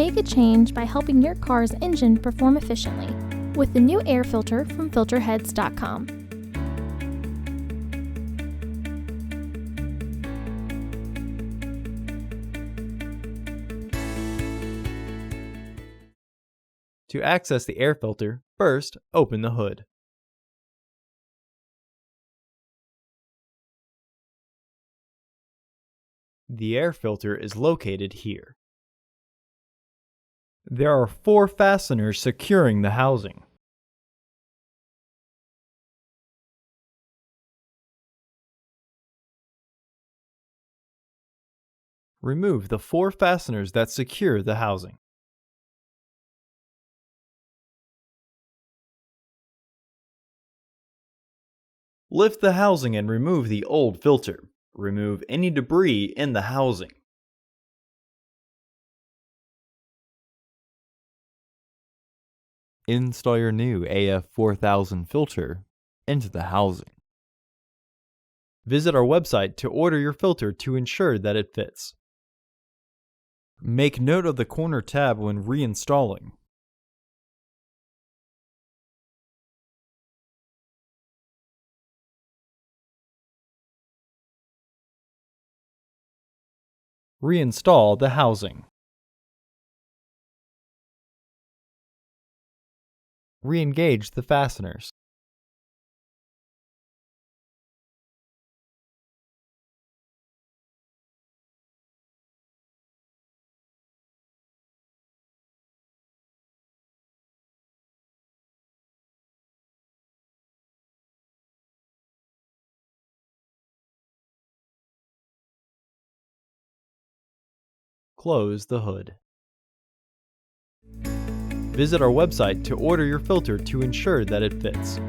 Make a change by helping your car's engine perform efficiently with the new air filter from Filterheads.com. To access the air filter, first open the hood. The air filter is located here. There are 4 fasteners securing the housing. Remove the 4 fasteners that secure the housing. Lift the housing and remove the old filter. Remove any debris in the housing. Install your new AF4000 filter into the housing. Visit our website to order your filter to ensure that it fits. Make note of the corner tab when reinstalling. Reinstall the housing. Re-engage the fasteners. Close the hood. Visit our website to order your filter to ensure that it fits.